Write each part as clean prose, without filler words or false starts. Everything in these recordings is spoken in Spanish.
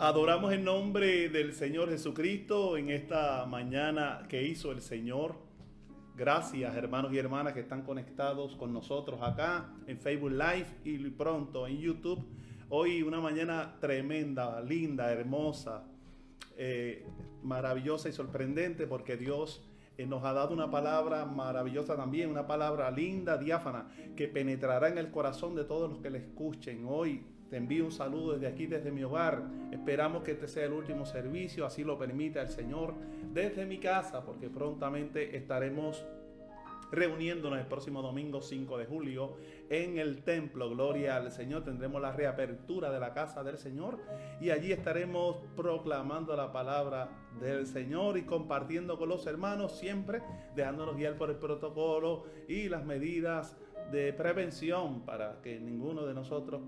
Adoramos el nombre del Señor Jesucristo en esta mañana que hizo el Señor. Gracias, hermanos y hermanas que están conectados con nosotros acá en Facebook Live y pronto en YouTube. Hoy una mañana tremenda, linda, hermosa, maravillosa y sorprendente, porque Dios nos ha dado una palabra maravillosa también, una palabra linda, diáfana, que penetrará en el corazón de todos los que la escuchen. Hoy te envío un saludo desde aquí, desde mi hogar. Esperamos que este sea el último servicio, así lo permita el Señor, desde mi casa, porque prontamente estaremos reuniéndonos el próximo domingo 5 de julio en el templo. Gloria al Señor. Tendremos la reapertura de la casa del Señor y allí estaremos proclamando la palabra del Señor y compartiendo con los hermanos, siempre dejándonos guiar por el protocolo y las medidas de prevención para que ninguno de nosotros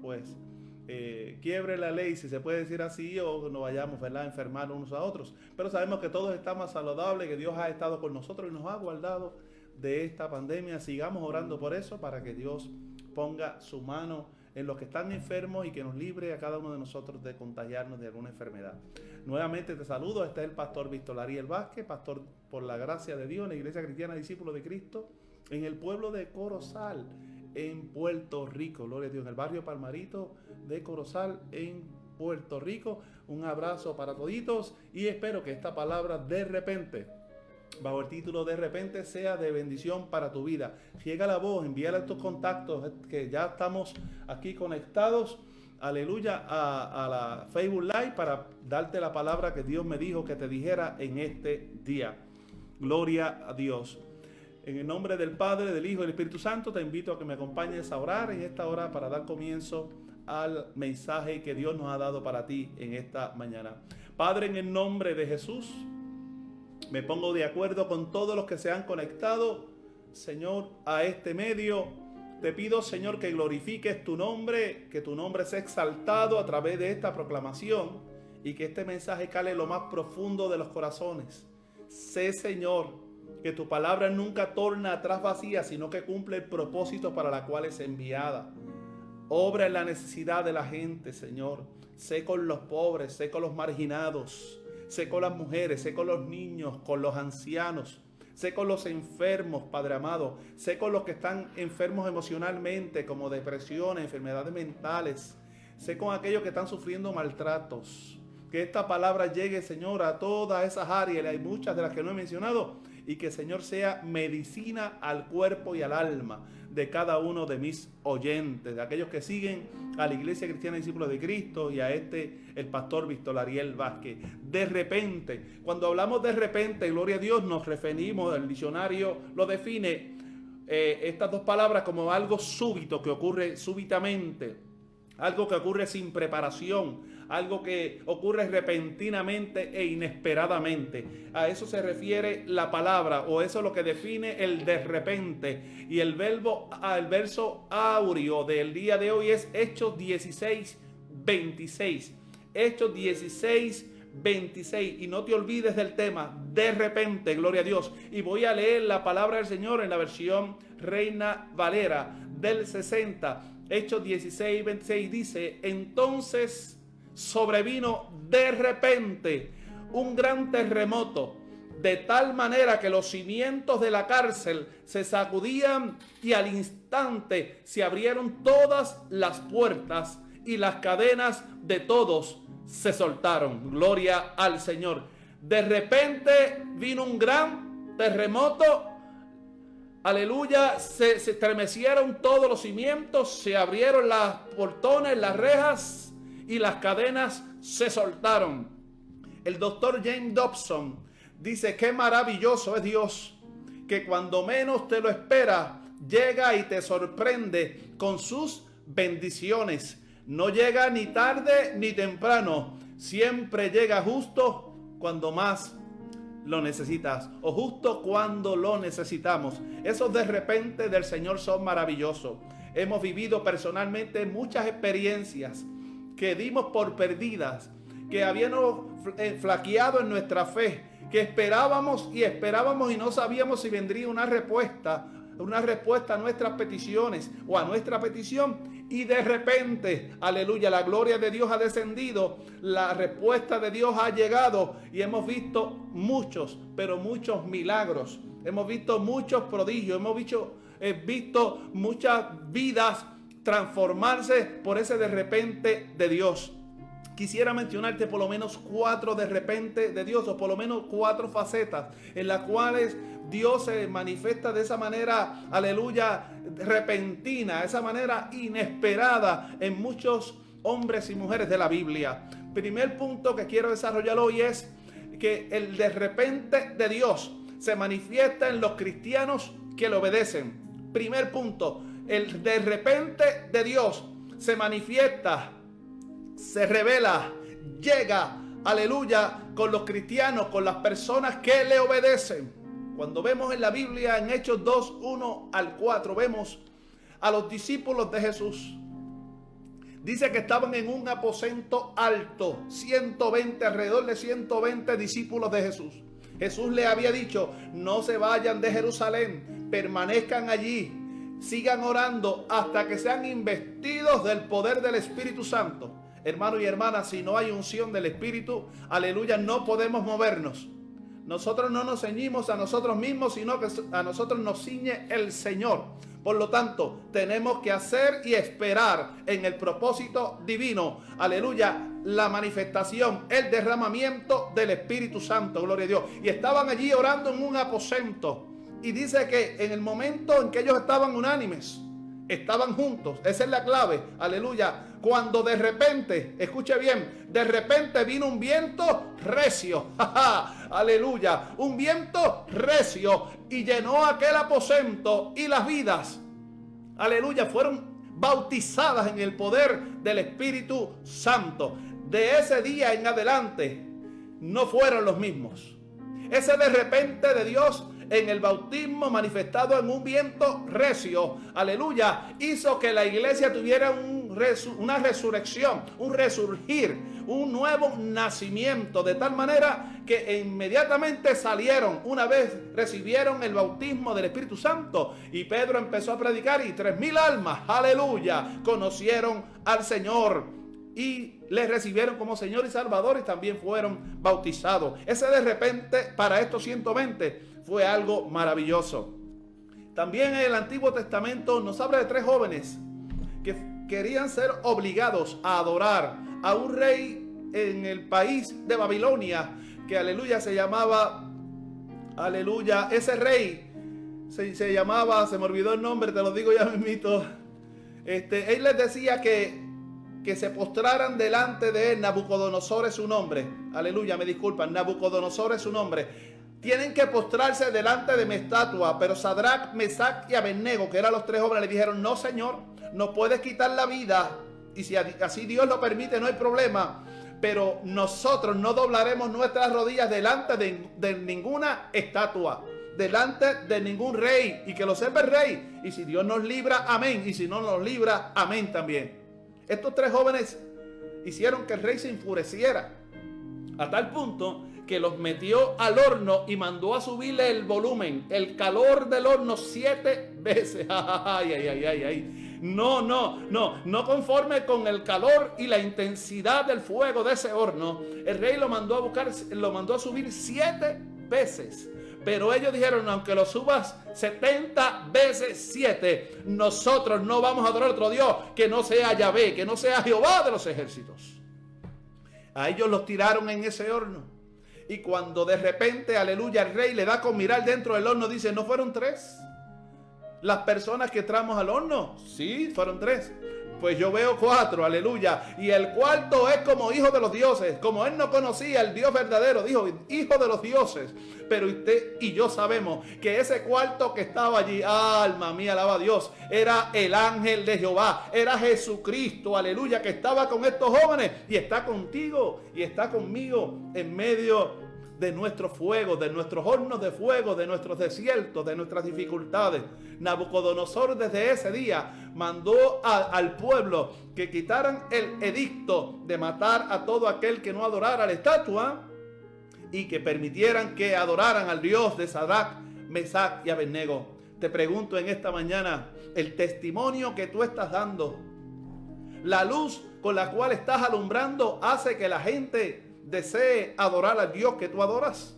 quiebre la ley, si se puede decir así, o no vayamos, ¿verdad?, a enfermar unos a otros. Pero sabemos que todos estamos saludables, que Dios ha estado con nosotros y nos ha guardado de esta pandemia. Sigamos orando por eso, para que Dios ponga su mano en los que están enfermos y que nos libre a cada uno de nosotros de contagiarnos de alguna enfermedad. Nuevamente te saludo. Este es el pastor Víctor Ariel Vázquez, pastor por la gracia de Dios en la Iglesia Cristiana Discípulos de Cristo en el pueblo de Corozal, en Puerto Rico. Gloria a Dios, en el barrio Palmarito de Corozal, en Puerto Rico. Un abrazo para toditos y espero que esta palabra de repente, bajo el título de repente, sea de bendición para tu vida. Riega la voz, envíale a tus contactos que ya estamos aquí conectados, aleluya, a la Facebook Live, para darte la palabra que Dios me dijo que te dijera en este día. Gloria a Dios. En el nombre del Padre, del Hijo y del Espíritu Santo, te invito a que me acompañes a orar en esta hora para dar comienzo al mensaje que Dios nos ha dado para ti en esta mañana. Padre, en el nombre de Jesús, me pongo de acuerdo con todos los que se han conectado, Señor, a este medio. Te pido, Señor, que glorifiques tu nombre, que tu nombre sea exaltado a través de esta proclamación y que este mensaje cale lo más profundo de los corazones. Sé, Señor, que tu palabra nunca torna atrás vacía, sino que cumple el propósito para la cual es enviada. Obra en la necesidad de la gente, Señor. Sé con los pobres, sé con los marginados, sé con las mujeres, sé con los niños, con los ancianos, sé con los enfermos, Padre amado. Sé con los que están enfermos emocionalmente, como depresiones, enfermedades mentales. Sé con aquellos que están sufriendo maltratos. Que esta palabra llegue, Señor, a todas esas áreas, y hay muchas de las que no he mencionado, y que, Señor, sea medicina al cuerpo y al alma de cada uno de mis oyentes, de aquellos que siguen a la Iglesia Cristiana Discípulos de Cristo y a el pastor Víctor Ariel Vázquez. De repente, cuando hablamos de repente, gloria a Dios, nos referimos, el diccionario lo define, estas dos palabras como algo súbito, que ocurre súbitamente, algo que ocurre sin preparación, algo que ocurre repentinamente e inesperadamente. A eso se refiere la palabra, o eso es lo que define el de repente. Y el verso áureo del día de hoy es Hechos 16:26. Hechos 16:26. Y no te olvides del tema, de repente, gloria a Dios. Y voy a leer la palabra del Señor en la versión Reina Valera del 60. Hechos 16:26 dice: entonces sobrevino de repente un gran terremoto, de tal manera que los cimientos de la cárcel se sacudían y al instante se abrieron todas las puertas y las cadenas de todos se soltaron. Gloria al Señor. De repente vino un gran terremoto. Aleluya, se estremecieron todos los cimientos, se abrieron las portones, las rejas y las cadenas se soltaron. El doctor James Dobson dice: qué maravilloso es Dios, que cuando menos te lo esperas, llega y te sorprende con sus bendiciones. No llega ni tarde ni temprano, siempre llega justo cuando más lo necesitas, o justo cuando lo necesitamos. Esos de repente del Señor son maravillosos. Hemos vivido personalmente muchas experiencias que dimos por perdidas, que habíamos flaqueado en nuestra fe, que esperábamos y no sabíamos si vendría una respuesta una respuesta a nuestras peticiones o a nuestra petición, y de repente, aleluya, la gloria de Dios ha descendido, la respuesta de Dios ha llegado y hemos visto muchos, pero muchos milagros, hemos visto muchos prodigios, hemos visto muchas vidas transformarse por ese de repente de Dios. Quisiera mencionarte por lo menos 4 de repente de Dios, o por lo menos 4 facetas en las cuales Dios se manifiesta de esa manera, aleluya, repentina, esa manera inesperada en muchos hombres y mujeres de la Biblia. Primer punto que quiero desarrollar hoy es que el de repente de Dios se manifiesta en los cristianos que le obedecen. Primer punto, el de repente de Dios se manifiesta, se revela, llega, aleluya, con los cristianos, con las personas que le obedecen. Cuando vemos en la Biblia, en Hechos 2, 1 al 4, vemos a los discípulos de Jesús. Dice que estaban en un aposento alto, 120, alrededor de 120 discípulos de Jesús. Jesús le había dicho, no se vayan de Jerusalén, permanezcan allí, sigan orando hasta que sean investidos del poder del Espíritu Santo. Hermano y hermana, si no hay unción del Espíritu, aleluya, no podemos movernos. Nosotros no nos ceñimos a nosotros mismos, sino que a nosotros nos ciñe el Señor. Por lo tanto, tenemos que hacer y esperar en el propósito divino, aleluya, la manifestación, el derramamiento del Espíritu Santo, gloria a Dios. Y estaban allí orando en un aposento. Y dice que en el momento en que ellos estaban unánimes, estaban juntos, esa es la clave, aleluya. Cuando de repente, escuche bien, de repente vino un viento recio, aleluya, un viento recio, y llenó aquel aposento, y las vidas, aleluya, fueron bautizadas en el poder del Espíritu Santo. De ese día en adelante no fueron los mismos. Ese de repente de Dios en el bautismo manifestado en un viento recio, aleluya, hizo que la iglesia tuviera una resurrección, un resurgir, un nuevo nacimiento, de tal manera que inmediatamente salieron, una vez recibieron el bautismo del Espíritu Santo, y Pedro empezó a predicar, y 3,000 almas, aleluya, conocieron al Señor y les recibieron como Señor y Salvador, y también fueron bautizados. Ese de repente para estos 120 fue algo maravilloso. También en el Antiguo Testamento nos habla de 3 jóvenes que querían ser obligados a adorar a un rey en el país de Babilonia, que aleluya se llamaba, aleluya, ese rey se llamaba, se me olvidó el nombre, te lo digo ya mismito. Él les decía que se postraran delante de él. Nabucodonosor es su nombre, aleluya, me disculpan, Nabucodonosor es su nombre. Tienen que postrarse delante de mi estatua. Pero Sadrach, Mesach y Abednego, que eran los 3 jóvenes, le dijeron, no, Señor, no puedes quitar la vida, y si así Dios lo permite, no hay problema, pero nosotros no doblaremos nuestras rodillas delante de ninguna estatua, delante de ningún rey, y que lo sepa el rey, y si Dios nos libra, amén, y si no nos libra, amén también. Estos 3 jóvenes hicieron que el rey se enfureciera, a tal punto que los metió al horno y mandó a subirle el volumen, el calor del horno 7 veces. Ay, ay, ay, ay, ay. No conforme con el calor y la intensidad del fuego de ese horno, el rey lo mandó a subir 7 veces. Pero ellos dijeron, aunque lo subas 70 veces 7, nosotros no vamos a adorar a otro Dios que no sea Yahvé, que no sea Jehová de los ejércitos. A ellos los tiraron en ese horno. Y cuando de repente, aleluya, el rey le da con mirar dentro del horno, dice, ¿no fueron 3 las personas que entramos al horno? Sí, fueron 3. Pues yo veo 4, aleluya. Y el cuarto es como hijo de los dioses. Como él no conocía al Dios verdadero, dijo, hijo de los dioses. Pero usted y yo sabemos que ese cuarto que estaba allí, alma mía, alaba a Dios, era el ángel de Jehová. Era Jesucristo, aleluya, que estaba con estos jóvenes. Y está contigo y está conmigo en medio de nuestros fuegos, de nuestros hornos de fuego, de nuestros desiertos, de nuestras dificultades. Nabucodonosor desde ese día mandó al pueblo que quitaran el edicto de matar a todo aquel que no adorara la estatua, y que permitieran que adoraran al Dios de Sadrach, Mesach y Abednego. Te pregunto en esta mañana, el testimonio que tú estás dando, la luz con la cual estás alumbrando, hace que la gente desee adorar al Dios que tú adoras.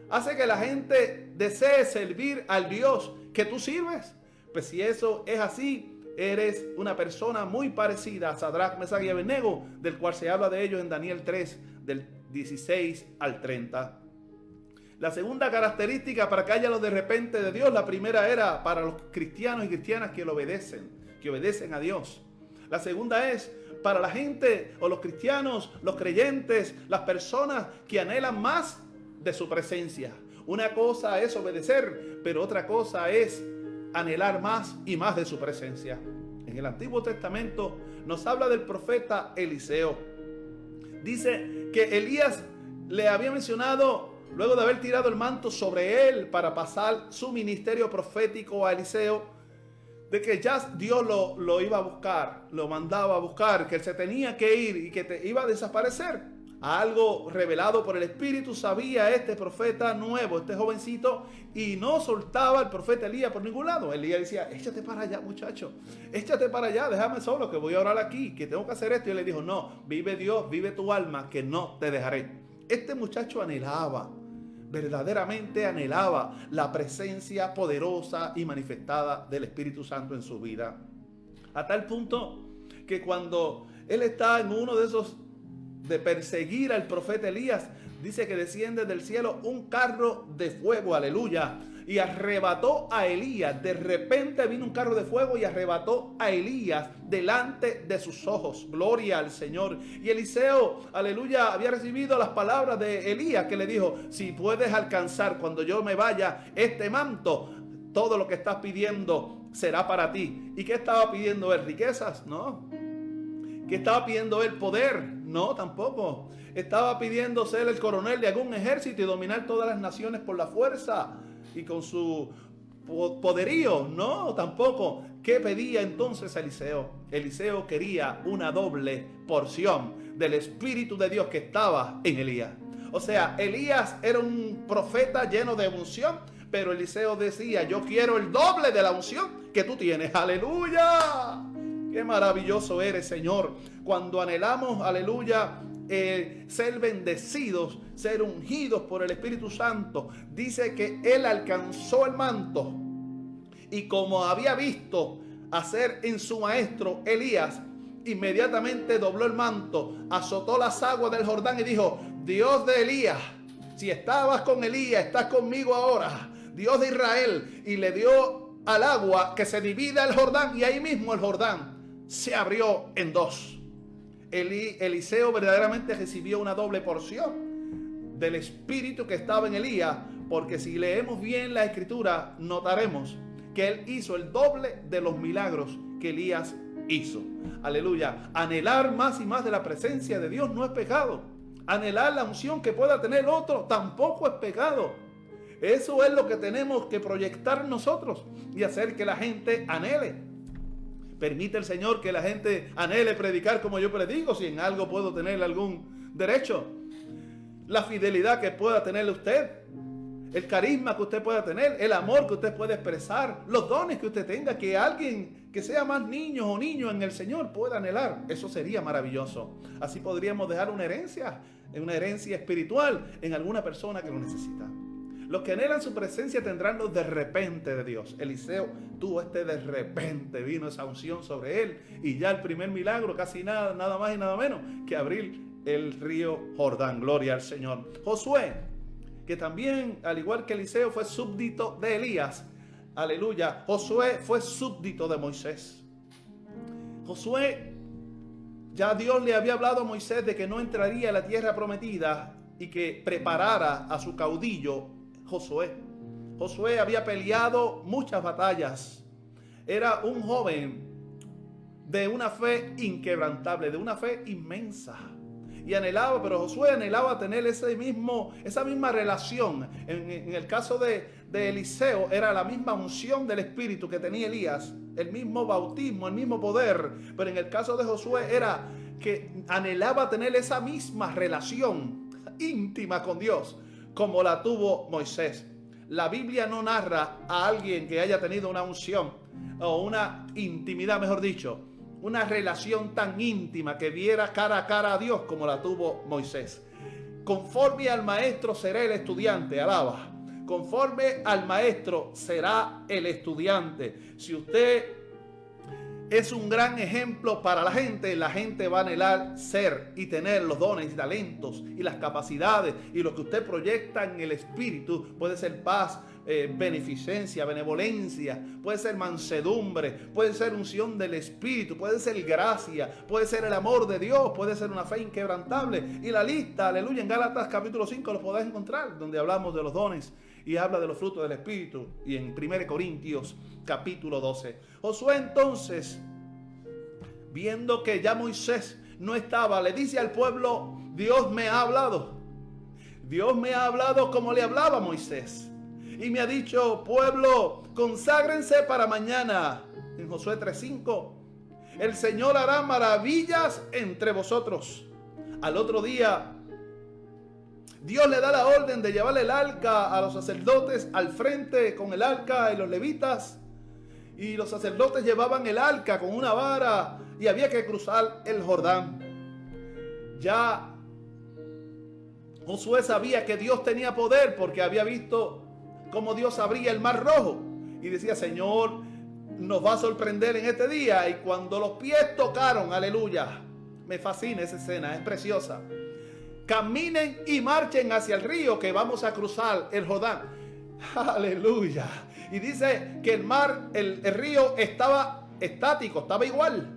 Hace que la gente desee servir al Dios que tú sirves. Pues si eso es así, eres una persona muy parecida a Sadrach, Mesach y Abednego, del cual se habla de ellos en Daniel 3, del 16 al 30. La segunda característica para que haya lo de repente de Dios, la primera era para los cristianos y cristianas que lo obedecen a Dios. La segunda es para la gente o los cristianos, los creyentes, las personas que anhelan más de su presencia. Una cosa es obedecer, pero otra cosa es anhelar más y más de su presencia. En el Antiguo Testamento nos habla del profeta Eliseo. Dice que Elías le había mencionado, luego de haber tirado el manto sobre él para pasar su ministerio profético a Eliseo, de que ya Dios lo iba a buscar, lo mandaba a buscar, que él se tenía que ir y que iba a desaparecer. Algo revelado por el Espíritu sabía este profeta nuevo, este jovencito, y no soltaba al profeta Elías por ningún lado. Elías decía, échate para allá, muchacho, échate para allá, déjame solo que voy a orar aquí, que tengo que hacer esto. Y él le dijo, no, vive Dios, vive tu alma, que no te dejaré. Este muchacho anhelaba, verdaderamente anhelaba la presencia poderosa y manifestada del Espíritu Santo en su vida. A tal punto que cuando él está en uno de esos de perseguir al profeta Elías, dice que desciende del cielo un carro de fuego, aleluya, y arrebató a Elías. De repente vino un carro de fuego y arrebató a Elías delante de sus ojos. Gloria al Señor. Y Eliseo, aleluya, había recibido las palabras de Elías, que le dijo, si puedes alcanzar cuando yo me vaya este manto, todo lo que estás pidiendo será para ti. ¿Y qué estaba pidiendo él? ¿Riquezas? No. ¿Qué estaba pidiendo él? ¿Poder? No, tampoco. Estaba pidiendo ser el coronel de algún ejército y dominar todas las naciones por la fuerza y con su poderío. No, tampoco. ¿Qué pedía entonces Eliseo? Eliseo quería una doble porción del Espíritu de Dios que estaba en Elías. O sea, Elías era un profeta lleno de unción, pero Eliseo decía, yo quiero el doble de la unción que tú tienes. ¡Aleluya! Qué maravilloso eres, Señor, cuando anhelamos, aleluya, ser bendecidos, ser ungidos por el Espíritu Santo. Dice que él alcanzó el manto y como había visto hacer en su maestro Elías, inmediatamente dobló el manto, azotó las aguas del Jordán y dijo, Dios de Elías, si estabas con Elías, estás conmigo ahora, Dios de Israel, y le dio al agua que se divida el Jordán, y ahí mismo el Jordán se abrió en dos. Eliseo verdaderamente recibió una doble porción del espíritu que estaba en Elías, porque si leemos bien la escritura, notaremos que él hizo el doble de los milagros que Elías hizo. Aleluya. Anhelar más y más de la presencia de Dios no es pecado. Anhelar la unción que pueda tener otro tampoco es pecado. Eso es lo que tenemos que proyectar nosotros y hacer que la gente anhele. Permite el Señor que la gente anhele predicar como yo predico, si en algo puedo tener algún derecho. La fidelidad que pueda tener usted, el carisma que usted pueda tener, el amor que usted puede expresar, los dones que usted tenga, que alguien que sea más niño o niño en el Señor pueda anhelar. Eso sería maravilloso. Así podríamos dejar una herencia espiritual en alguna persona que lo necesita. Los que anhelan su presencia tendrán los de repente de Dios. Eliseo tuvo este de repente, vino esa unción sobre él y ya el primer milagro, casi nada más y nada menos que abrir el río Jordán. Gloria al Señor. Josué, que también, al igual que Eliseo, fue súbdito de Elías. Aleluya. Josué fue súbdito de Moisés. Josué, ya Dios le había hablado a Moisés de que no entraría a la tierra prometida y que preparara a su caudillo Josué. Josué había peleado muchas batallas. Era un joven de una fe inquebrantable, de una fe inmensa. Y anhelaba, pero Josué anhelaba tener esa misma relación. En el caso de Eliseo era la misma unción del Espíritu que tenía Elías, el mismo bautismo, el mismo poder. Pero en el caso de Josué era que anhelaba tener esa misma relación íntima con Dios como la tuvo Moisés. la Biblia no narra a alguien que haya tenido una unción o una intimidad, mejor dicho, una relación tan íntima que viera cara a cara a Dios como la tuvo Moisés. Conforme al maestro será el estudiante, alaba. Conforme al maestro será el estudiante. Si usted es un gran ejemplo para la gente va a anhelar ser y tener los dones y talentos y las capacidades y lo que usted proyecta en el espíritu. Puede ser paz, beneficencia, benevolencia, puede ser mansedumbre, puede ser unción del espíritu, puede ser gracia, puede ser el amor de Dios, puede ser una fe inquebrantable. Y la lista, aleluya, en Gálatas capítulo 5 lo podés encontrar, donde hablamos de los dones y habla de los frutos del espíritu, y en 1 Corintios capítulo 12. Josué entonces, viendo que ya Moisés no estaba, le dice al pueblo: Dios me ha hablado. Dios me ha hablado como le hablaba a Moisés. Y me ha dicho: pueblo, conságrense para mañana. En Josué 3:5. El Señor hará maravillas entre vosotros. Al otro día, Dios le da la orden de llevarle el arca a los sacerdotes al frente con el arca y los levitas. Y los sacerdotes llevaban el arca con una vara y había que cruzar el Jordán. Ya Josué sabía que Dios tenía poder porque había visto cómo Dios abría el mar rojo. Y decía: Señor, nos va a sorprender en este día. Y cuando los pies tocaron, aleluya, me fascina esa escena, es preciosa. Caminen y marchen hacia el río que vamos a cruzar el Jordán. Aleluya. Y dice que el mar, el río estaba estático, estaba igual.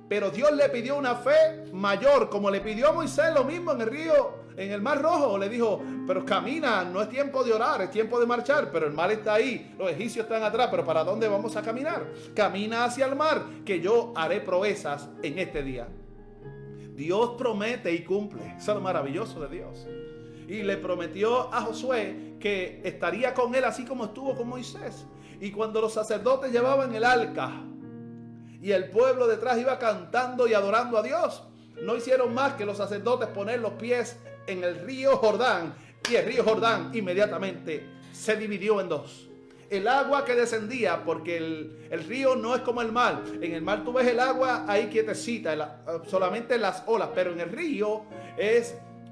Pero Dios le pidió una fe mayor, como le pidió a Moisés lo mismo en el río, en el mar rojo. Le dijo: pero camina, no es tiempo de orar, es tiempo de marchar. Pero el mar está ahí, los egipcios están atrás, pero ¿para dónde vamos a caminar? Camina hacia el mar, que yo haré proezas en este día. Dios promete y cumple. Eso es lo maravilloso de Dios. Y le prometió a Josué que estaría con él así como estuvo con Moisés. Y cuando los sacerdotes llevaban el arca y el pueblo detrás iba cantando y adorando a Dios, no hicieron más que los sacerdotes poner los pies en el río Jordán. Y el río Jordán inmediatamente se dividió en dos. El agua que descendía, porque el río no es como el mar. En el mar tú ves el agua ahí quietecita, solamente las olas, pero en el río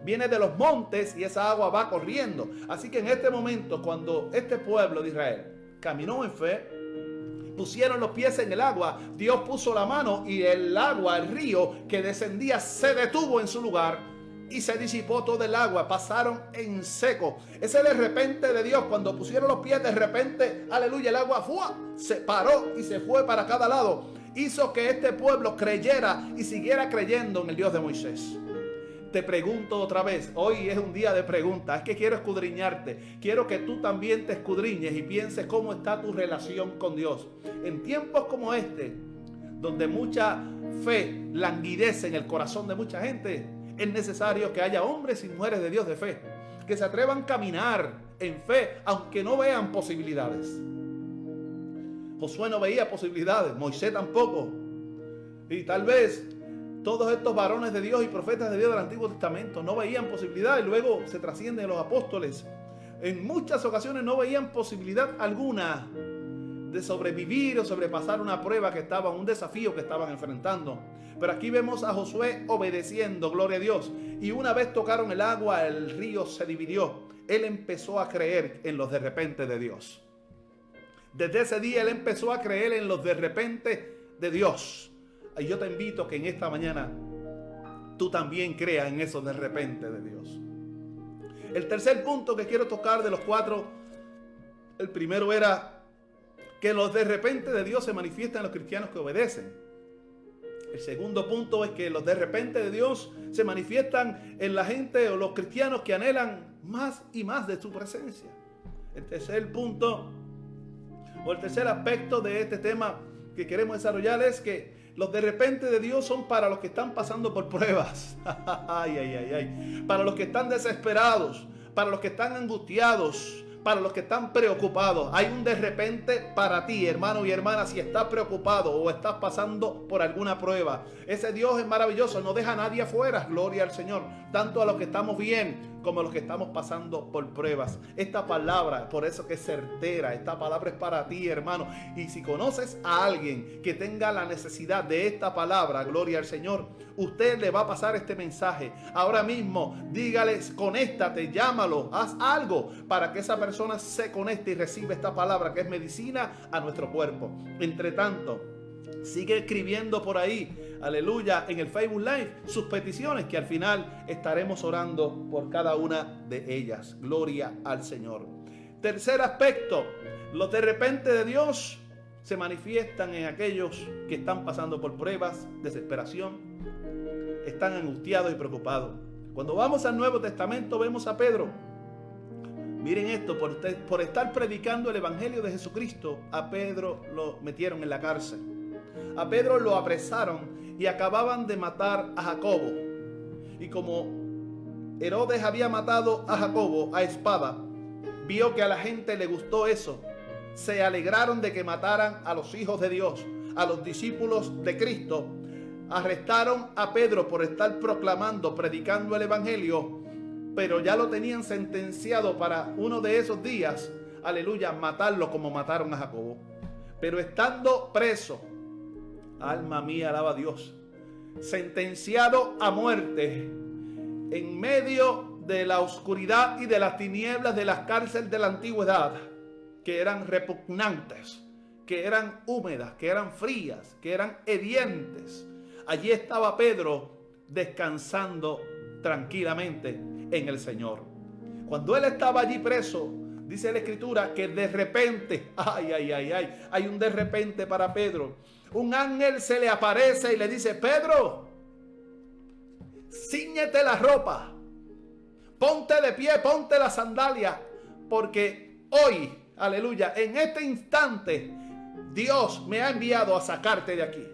viene de los montes y esa agua va corriendo. Así que en este momento, cuando este pueblo de Israel caminó en fe, pusieron los pies en el agua, Dios puso la mano y el agua, el río que descendía, se detuvo en su lugar. Y se disipó todo el agua, pasaron en seco. Ese de repente de Dios, cuando pusieron los pies, de repente, aleluya, el agua se paró y se fue para cada lado. Hizo que este pueblo creyera y siguiera creyendo en el Dios de Moisés. Te pregunto otra vez, hoy es un día de preguntas, es que quiero escudriñarte. Quiero que tú también te escudriñes y pienses cómo está tu relación con Dios. En tiempos como este, donde mucha fe languidece en el corazón de mucha gente, es necesario que haya hombres y mujeres de Dios de fe, que se atrevan a caminar en fe, aunque no vean posibilidades. Josué no veía posibilidades, Moisés tampoco. Y tal vez todos estos varones de Dios y profetas de Dios del Antiguo Testamento no veían posibilidades. Luego se trascienden los apóstoles. En muchas ocasiones no veían posibilidad alguna de sobrevivir o sobrepasar una prueba que estaban, un desafío que estaban enfrentando. Pero aquí vemos a Josué obedeciendo, gloria a Dios. Y una vez tocaron el agua, el río se dividió. Él empezó a creer en los de repente de Dios. Desde ese día él empezó a creer en los de repente de Dios. Y yo te invito que en esta mañana tú también creas en esos de repente de Dios. El tercer punto que quiero tocar de los cuatro, el primero era que los de repente de Dios se manifiestan en los cristianos que obedecen. El segundo punto es que los de repente de Dios se manifiestan en la gente o los cristianos que anhelan más y más de su presencia. El tercer punto o el tercer aspecto de este tema que queremos desarrollar es que los de repente de Dios son para los que están pasando por pruebas. Para los que están desesperados, para los que están angustiados, para los que están preocupados. Hay un de repente para ti, hermano y hermana, si estás preocupado o estás pasando por alguna prueba. Ese Dios es maravilloso, no deja a nadie afuera, gloria al Señor. Tanto a los que estamos bien como los que estamos pasando por pruebas. Esta palabra, por eso que es certera, esta palabra es para ti, hermano. Y si conoces a alguien que tenga la necesidad de esta palabra, gloria al Señor, usted le va a pasar este mensaje. Ahora mismo, dígales, conéctate, llámalo, haz algo para que esa persona se conecte y reciba esta palabra que es medicina a nuestro cuerpo. Entre tanto, sigue escribiendo por ahí, aleluya, en el Facebook Live sus peticiones, que al final estaremos orando por cada una de ellas. Gloria al Señor. Tercer aspecto, los de repente de Dios se manifiestan en aquellos que están pasando por pruebas, desesperación, están angustiados y preocupados. Cuando vamos al Nuevo Testamento vemos a Pedro. Miren esto, por estar predicando el Evangelio de Jesucristo, a Pedro lo metieron en la cárcel. A Pedro lo apresaron y acababan de matar a Jacobo. Y como Herodes había matado a Jacobo a espada, vio que a la gente le gustó eso. Se alegraron de que mataran a los hijos de Dios, a los discípulos de Cristo. Arrestaron a Pedro por estar proclamando, predicando el Evangelio, pero ya lo tenían sentenciado para uno de esos días, aleluya, matarlo como mataron a Jacobo. Pero estando preso, alma mía, alaba a Dios, sentenciado a muerte, en medio de la oscuridad y de las tinieblas de las cárceles de la antigüedad, que eran repugnantes, que eran húmedas, que eran frías, que eran hedientes. Allí estaba Pedro descansando tranquilamente en el Señor. Cuando él estaba allí preso, dice la Escritura que de repente, hay un de repente para Pedro. Un ángel se le aparece y le dice: Pedro, cíñete la ropa, ponte de pie, ponte la sandalia, porque hoy, aleluya, en este instante, Dios me ha enviado a sacarte de aquí.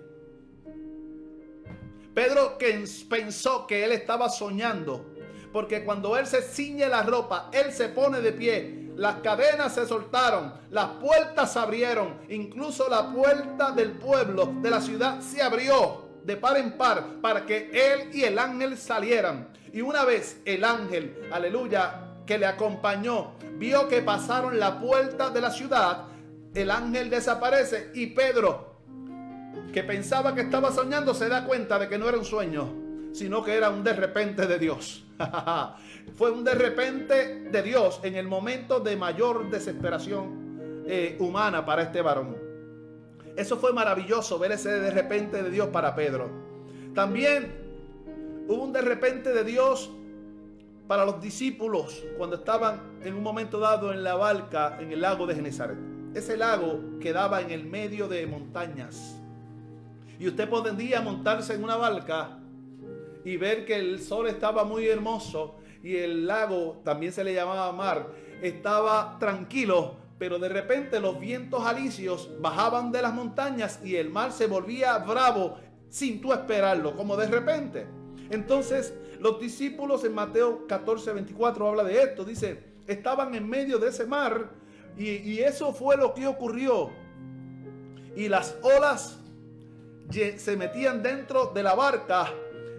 Pedro que pensó que él estaba soñando, porque cuando él se ciñe la ropa, él se pone de pie, las cadenas se soltaron, las puertas se abrieron, incluso la puerta del pueblo, de la ciudad, se abrió de par en par para que él y el ángel salieran. Y una vez el ángel, aleluya, que le acompañó, vio que pasaron la puerta de la ciudad, el ángel desaparece y Pedro, que pensaba que estaba soñando, se da cuenta de que no era un sueño, sino que era un de repente de Dios. Fue un de repente de Dios en el momento de mayor desesperación humana para este varón. Eso fue maravilloso, ver ese de repente de Dios para Pedro. También hubo un de repente de Dios para los discípulos cuando estaban en un momento dado en la barca en el lago de Genesaret. Ese lago quedaba en el medio de montañas. Y usted podía montarse en una barca y ver que el sol estaba muy hermoso y el lago, también se le llamaba mar, estaba tranquilo, pero de repente los vientos alisios bajaban de las montañas y el mar se volvía bravo sin tú esperarlo, como de repente. Entonces los discípulos en Mateo 14:24 habla de esto, dice, estaban en medio de ese mar y eso fue lo que ocurrió. Y las olas se metían dentro de la barca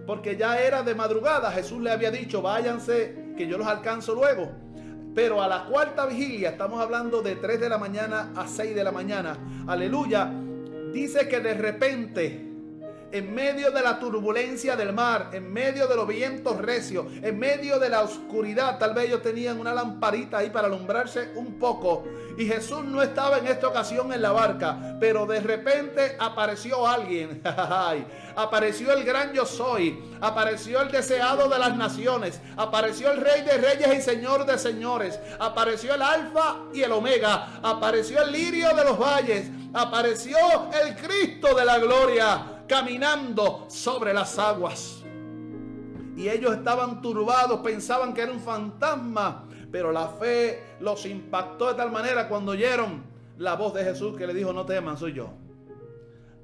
porque ya era de madrugada. Jesús le había dicho: váyanse que yo los alcanzo luego. Pero a la cuarta vigilia, estamos hablando de 3 de la mañana a 6 de la mañana, aleluya, dice que de repente, en medio de la turbulencia del mar, en medio de los vientos recios, en medio de la oscuridad, tal vez ellos tenían una lamparita ahí para alumbrarse un poco, y Jesús no estaba en esta ocasión en la barca, pero de repente apareció alguien. Apareció el gran yo soy, apareció el deseado de las naciones, apareció el Rey de reyes y Señor de señores, apareció el Alfa y el Omega, apareció el lirio de los valles, apareció el Cristo de la gloria, caminando sobre las aguas. Y ellos estaban turbados, pensaban que era un fantasma, pero la fe los impactó de tal manera cuando oyeron la voz de Jesús que le dijo: no teman, soy yo.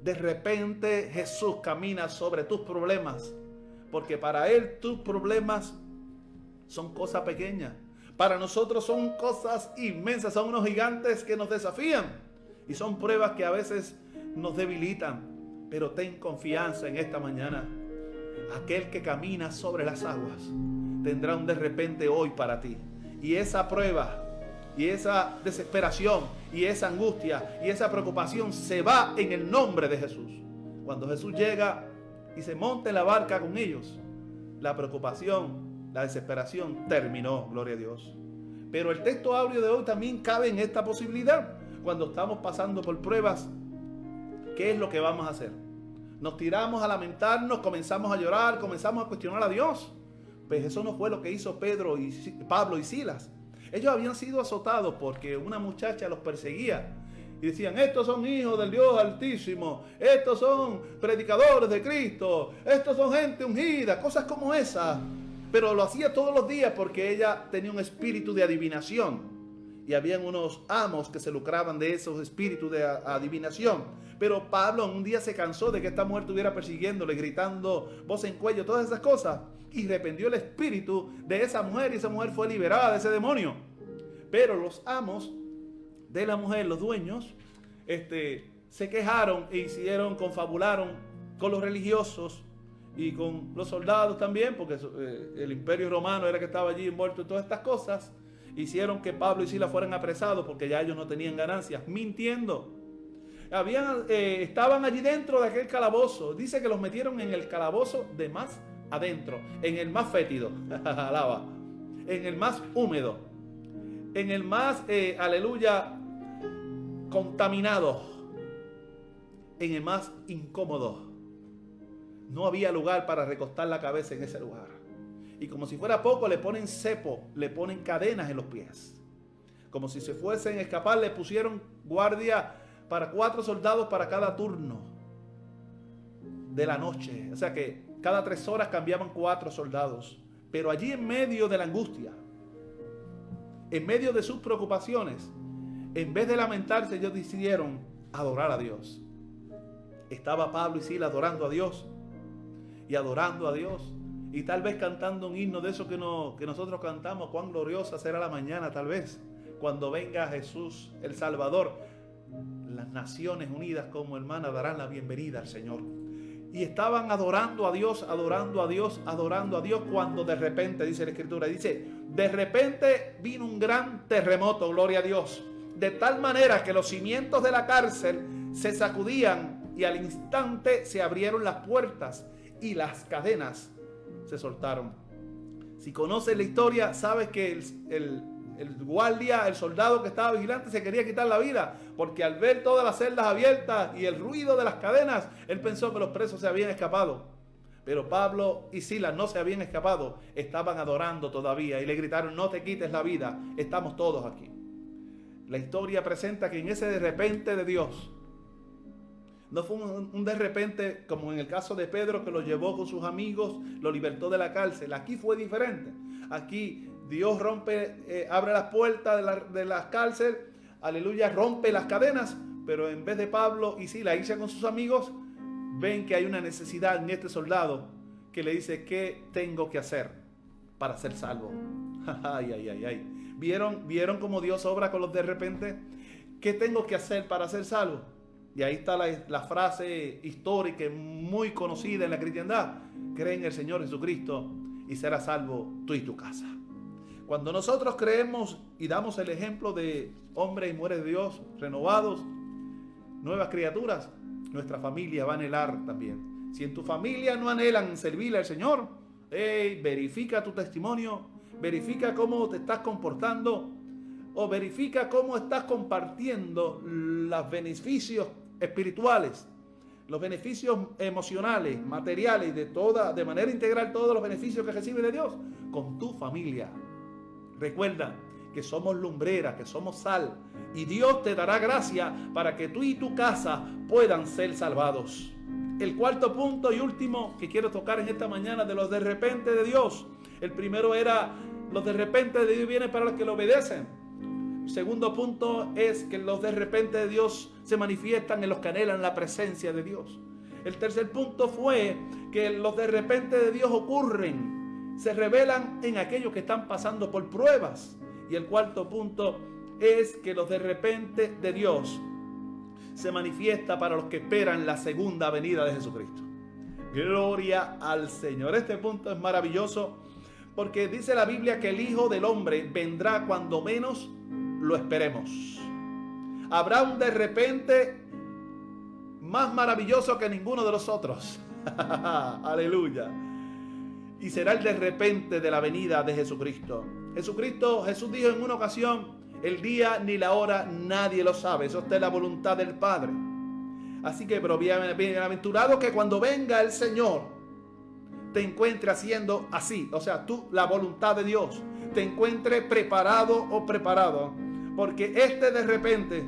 De repente Jesús camina sobre tus problemas, porque para Él tus problemas son cosas pequeñas. Para nosotros son cosas inmensas, son unos gigantes que nos desafían y son pruebas que a veces nos debilitan. Pero ten confianza en esta mañana. Aquel que camina sobre las aguas tendrá un de repente hoy para ti. Y esa prueba, y esa desesperación, y esa angustia, y esa preocupación se va en el nombre de Jesús. Cuando Jesús llega y se monta en la barca con ellos, la preocupación, la desesperación terminó, gloria a Dios. Pero el texto áureo de hoy también cabe en esta posibilidad. Cuando estamos pasando por pruebas, ¿qué es lo que vamos a hacer? Nos tiramos a lamentarnos, comenzamos a llorar, comenzamos a cuestionar a Dios. Pues eso no fue lo que hizo Pablo y Silas. Ellos habían sido azotados porque una muchacha los perseguía. Y decían, estos son hijos del Dios Altísimo, estos son predicadores de Cristo, estos son gente ungida, cosas como esas. Pero lo hacía todos los días porque ella tenía un espíritu de adivinación. Y habían unos amos que se lucraban de esos espíritus de adivinación. Pero Pablo un día se cansó de que esta mujer estuviera persiguiéndole, gritando, voz en cuello, todas esas cosas. Y reprendió el espíritu de esa mujer y esa mujer fue liberada de ese demonio. Pero los amos de la mujer, los dueños, se quejaron e confabularon con los religiosos y con los soldados también, porque el imperio romano era que estaba allí envuelto en todas estas cosas. Hicieron que Pablo y Silas fueran apresados porque ya ellos no tenían ganancias, mintiendo. Estaban allí dentro de aquel calabozo. Dice que los metieron en el calabozo de más adentro, en el más fétido, alaba, en el más húmedo, en el más, aleluya, contaminado, en el más incómodo. No había lugar para recostar la cabeza en ese lugar. Y como si fuera poco, le ponen cepo, le ponen cadenas en los pies. Como si se fuesen a escapar, le pusieron guardia para 4 soldados para cada turno de la noche. O sea que cada 3 horas cambiaban 4 soldados. Pero allí en medio de la angustia, en medio de sus preocupaciones, en vez de lamentarse, ellos decidieron adorar a Dios. Estaba Pablo y Silas adorando a Dios y adorando a Dios. Y tal vez cantando un himno de eso que nosotros cantamos, cuán gloriosa será la mañana, tal vez, cuando venga Jesús, el Salvador. Las naciones unidas como hermanas darán la bienvenida al Señor. Y estaban adorando a Dios, adorando a Dios, adorando a Dios, cuando de repente, dice la Escritura, dice, de repente vino un gran terremoto, gloria a Dios, de tal manera que los cimientos de la cárcel se sacudían y al instante se abrieron las puertas y las cadenas se soltaron. Si conoces la historia, sabes que el guardia, el soldado que estaba vigilante, se quería quitar la vida, porque al ver todas las celdas abiertas y el ruido de las cadenas, él pensó que los presos se habían escapado. Pero Pablo y Silas no se habían escapado, estaban adorando todavía y le gritaron, no te quites la vida, estamos todos aquí. La historia presenta que en ese de repente de Dios, no fue un de repente como en el caso de Pedro, que lo llevó con sus amigos, lo libertó de la cárcel. Aquí fue diferente. Aquí Dios abre las puertas de la cárcel, aleluya, rompe las cadenas, pero en vez de Pablo y Silas irse con sus amigos, ven que hay una necesidad en este soldado que le dice, ¿qué tengo que hacer para ser salvo? Ay, ay, ay, ay. ¿Vieron cómo Dios obra con los de repente? ¿Qué tengo que hacer para ser salvo? Y ahí está la frase histórica muy conocida en la cristiandad. Cree en el Señor Jesucristo y serás salvo tú y tu casa. Cuando nosotros creemos y damos el ejemplo de hombres y mujeres de Dios renovados, nuevas criaturas, nuestra familia va a anhelar también. Si en tu familia no anhelan servirle al Señor, verifica tu testimonio, verifica cómo te estás comportando o verifica cómo estás compartiendo los beneficios espirituales, los beneficios emocionales, materiales, de manera integral todos los beneficios que recibes de Dios con tu familia. Recuerda que somos lumbreras, que somos sal, y Dios te dará gracia para que tú y tu casa puedan ser salvados. El cuarto punto y último que quiero tocar en esta mañana de los de repente de Dios. El primero era los de repente de Dios vienen para los que le obedecen. El segundo punto es que los de repente de Dios se manifiestan en los que anhelan la presencia de Dios. El tercer punto fue que los de repente de Dios ocurren, se revelan en aquellos que están pasando por pruebas. Y el cuarto punto es que los de repente de Dios se manifiesta para los que esperan la segunda venida de Jesucristo. Gloria al Señor. Este punto es maravilloso Porque dice la Biblia que el Hijo del Hombre vendrá cuando menos lo esperemos. Habrá un de repente más maravilloso que ninguno de los otros. Aleluya. Y será el de repente de la venida de Jesucristo. Jesús dijo en una ocasión: el día ni la hora nadie lo sabe. Eso está en la voluntad del Padre. Así que, pero bienaventurado que cuando venga el Señor te encuentre haciendo así. O sea, tú, la voluntad de Dios, te encuentre preparado o preparado. Porque este de repente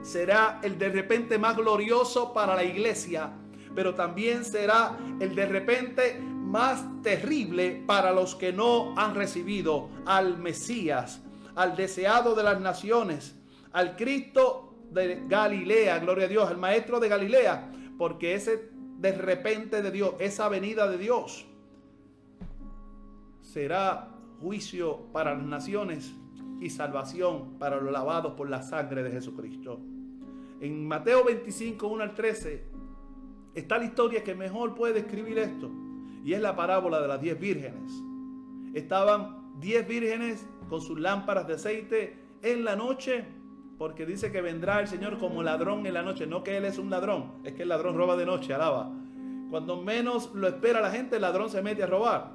será el de repente más glorioso para la iglesia, pero también será el de repente más terrible para los que no han recibido al Mesías, al deseado de las naciones, al Cristo de Galilea, gloria a Dios, al Maestro de Galilea, porque ese de repente de Dios, esa venida de Dios, será juicio para las naciones y salvación para los lavados por la sangre de Jesucristo. En Mateo 25, 1 al 13, está la historia que mejor puede describir esto, y es la parábola de las 10 vírgenes. Estaban 10 vírgenes con sus lámparas de aceite en la noche, porque dice que vendrá el Señor como ladrón en la noche. No que Él es un ladrón, es que el ladrón roba de noche, alaba. Cuando menos lo espera la gente, el ladrón se mete a robar.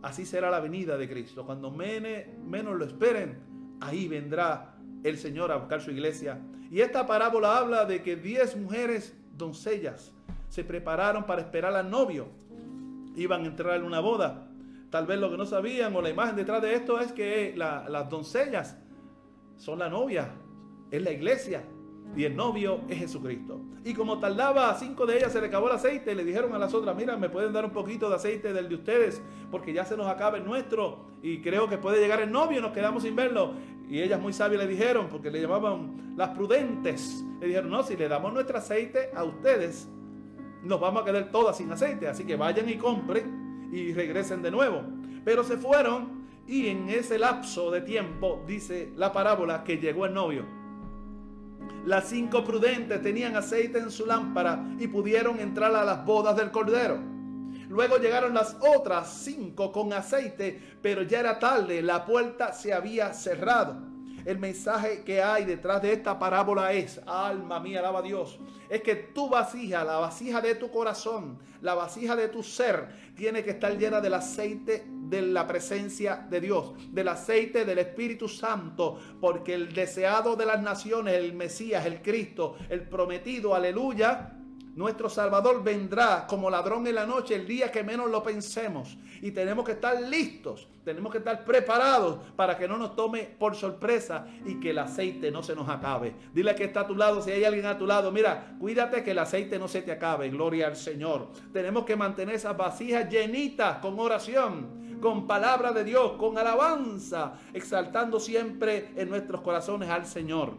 Así será la venida de Cristo. Cuando menos lo esperen, ahí vendrá el Señor a buscar su iglesia. Y esta parábola habla de que 10 mujeres doncellas se prepararon para esperar al novio. Iban a entrar en una boda. Tal vez lo que no sabían, o la imagen detrás de esto, es que las doncellas son la novia, es la iglesia, y el novio es Jesucristo. Y como tardaba, a 5 de ellas se le acabó el aceite, le dijeron a las otras: mira, me pueden dar un poquito de aceite del de ustedes, porque ya se nos acaba el nuestro, y creo que puede llegar el novio y nos quedamos sin verlo. Y ellas, muy sabias, le dijeron, porque le llamaban las prudentes, le dijeron: no, si le damos nuestro aceite a ustedes, nos vamos a quedar todas sin aceite, así que vayan y compren y regresen de nuevo. Pero se fueron, y en ese lapso de tiempo, dice la parábola, que llegó el novio. Las 5 prudentes tenían aceite en su lámpara y pudieron entrar a las bodas del Cordero. Luego llegaron las otras 5 con aceite, pero ya era tarde, la puerta se había cerrado. El mensaje que hay detrás de esta parábola es: alma mía, alaba a Dios. Es que tu vasija, la vasija de tu corazón, la vasija de tu ser, tiene que estar llena del aceite de la presencia de Dios, del aceite del Espíritu Santo, porque el deseado de las naciones, el Mesías, el Cristo, el prometido, aleluya, nuestro Salvador, vendrá como ladrón en la noche el día que menos lo pensemos. Y tenemos que estar listos, tenemos que estar preparados para que no nos tome por sorpresa y que el aceite no se nos acabe. Dile que está a tu lado, si hay alguien a tu lado: mira, cuídate que el aceite no se te acabe. Gloria al Señor. Tenemos que mantener esas vasijas llenitas con oración, con palabra de Dios, con alabanza, exaltando siempre en nuestros corazones al Señor.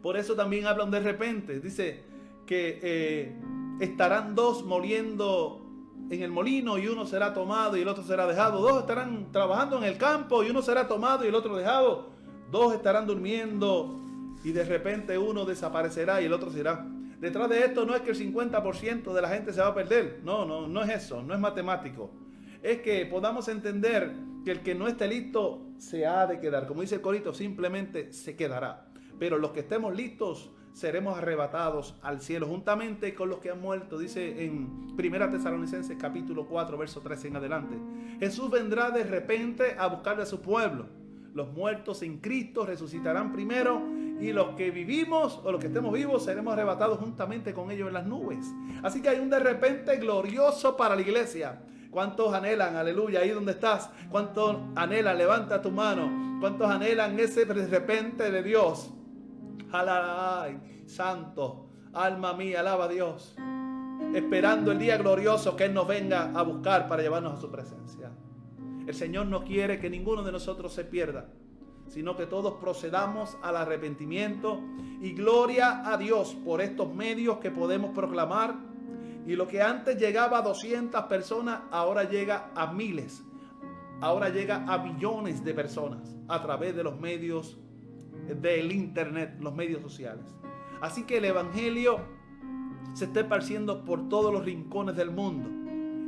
Por eso también hablan de repente. Dice que estarán 2 moliendo en el molino, y uno será tomado y el otro será dejado. 2 estarán trabajando en el campo y uno será tomado y el otro dejado. 2 estarán durmiendo y de repente uno desaparecerá y el otro se irá. Detrás de esto no es que el 50% de la gente se va a perder. No es eso, no es matemático. Es que podamos entender que el que no esté listo se ha de quedar. Como dice el corito, simplemente se quedará. Pero los que estemos listos seremos arrebatados al cielo juntamente con los que han muerto. Dice en 1 Tesalonicenses capítulo 4 verso 13 en adelante: Jesús vendrá de repente a buscar a su pueblo. Los muertos en Cristo resucitarán primero, y los que vivimos, o los que estemos vivos, seremos arrebatados juntamente con ellos en las nubes. Así que hay un de repente glorioso para la iglesia. ¿Cuántos anhelan, aleluya, ahí donde estás? ¿Cuántos anhelan? Levanta tu mano. ¿Cuántos anhelan ese de repente de Dios? Ay, santo, alma mía, alaba a Dios, esperando el día glorioso que Él nos venga a buscar para llevarnos a su presencia. El Señor no quiere que ninguno de nosotros se pierda, sino que todos procedamos al arrepentimiento. Y gloria a Dios por estos medios que podemos proclamar. Y lo que antes llegaba a 200 personas, ahora llega a miles, ahora llega a millones de personas a través de los medios del internet, los medios sociales. Así que el evangelio se está esparciendo por todos los rincones del mundo.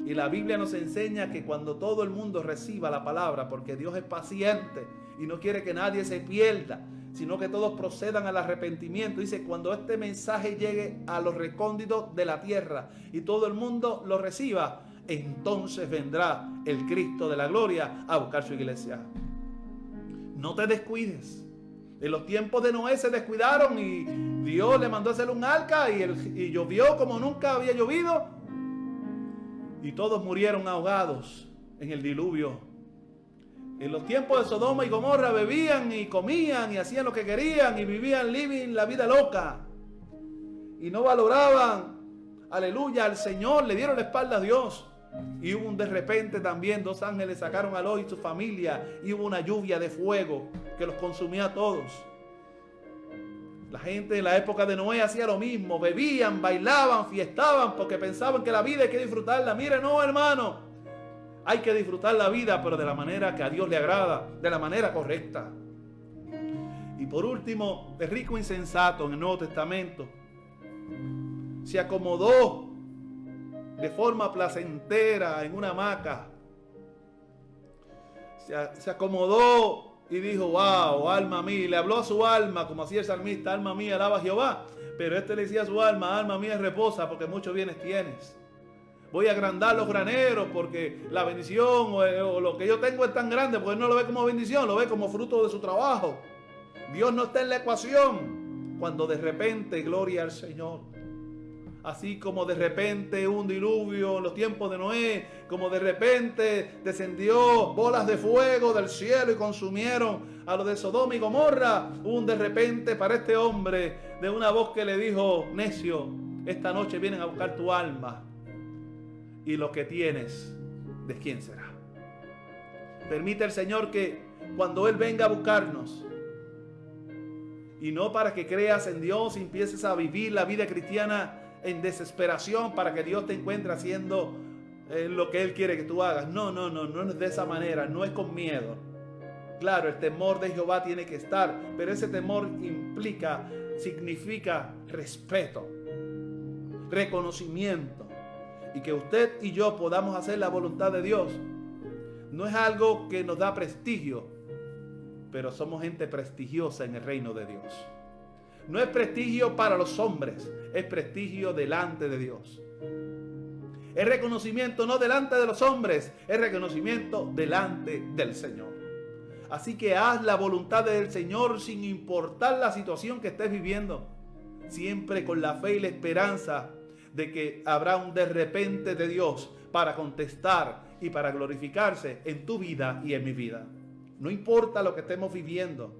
Y la Biblia nos enseña que cuando todo el mundo reciba la palabra, porque Dios es paciente y no quiere que nadie se pierda, sino que todos procedan al arrepentimiento. Dice, cuando este mensaje llegue a los recónditos de la tierra y todo el mundo lo reciba, entonces vendrá el Cristo de la gloria a buscar su iglesia. No te descuides. En los tiempos de Noé se descuidaron y Dios le mandó a hacer un arca y llovió como nunca había llovido. Y todos murieron ahogados en el diluvio. En los tiempos de Sodoma y Gomorra bebían y comían y hacían lo que querían y vivían la vida loca. Y no valoraban, aleluya, al Señor, le dieron la espalda a Dios. Y hubo de repente también 2 ángeles sacaron a Lot y su familia y hubo una lluvia de fuego que los consumía a todos. La gente en la época de Noé hacía lo mismo, bebían, bailaban, fiestaban porque pensaban que la vida hay que disfrutarla. Mire, no, hermano, hay que disfrutar la vida, pero de la manera que a Dios le agrada, de la manera correcta. Y por último, el rico insensato en el Nuevo Testamento se acomodó de forma placentera en una hamaca. Se acomodó y dijo, wow, alma mía. Le habló a su alma, como hacía el salmista, alma mía, alaba a Jehová. Pero le decía a su alma, alma mía, reposa porque muchos bienes tienes. Voy a agrandar los graneros porque la bendición o lo que yo tengo es tan grande, porque él no lo ve como bendición, lo ve como fruto de su trabajo. Dios no está en la ecuación. Cuando de repente, gloria al Señor. Así como de repente un diluvio en los tiempos de Noé, como de repente descendió bolas de fuego del cielo y consumieron a los de Sodoma y Gomorra, un de repente para este hombre de una voz que le dijo, necio, esta noche vienen a buscar tu alma y lo que tienes, ¿de quién será? Permite el Señor que cuando Él venga a buscarnos, y no para que creas en Dios y empieces a vivir la vida cristiana en desesperación para que Dios te encuentre haciendo lo que Él quiere que tú hagas. No es de esa manera, no es con miedo. Claro, el temor de Jehová tiene que estar, pero ese temor significa respeto, reconocimiento, y que usted y yo podamos hacer la voluntad de Dios. No es algo que nos da prestigio, pero somos gente prestigiosa en el reino de Dios. No es prestigio para los hombres, es prestigio delante de Dios. Es reconocimiento no delante de los hombres, es reconocimiento delante del Señor. Así que haz la voluntad del Señor sin importar la situación que estés viviendo. Siempre con la fe y la esperanza de que habrá un de repente de Dios para contestar y para glorificarse en tu vida y en mi vida. No importa lo que estemos viviendo,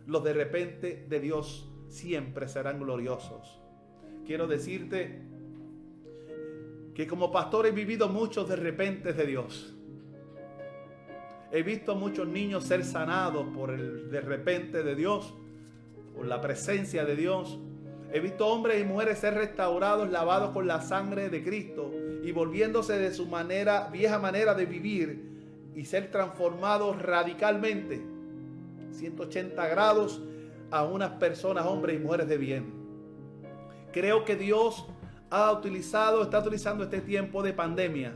los de repente de Dios siempre serán gloriosos. Quiero decirte que como pastor he vivido muchos de repente de Dios. He visto muchos niños ser sanados por el de repente de Dios, por la presencia de Dios. He visto hombres y mujeres ser restaurados, lavados con la sangre de Cristo y volviéndose de su vieja manera de vivir y ser transformados radicalmente, 180 grados, a unas personas, hombres y mujeres de bien. Creo que Dios está utilizando este tiempo de pandemia,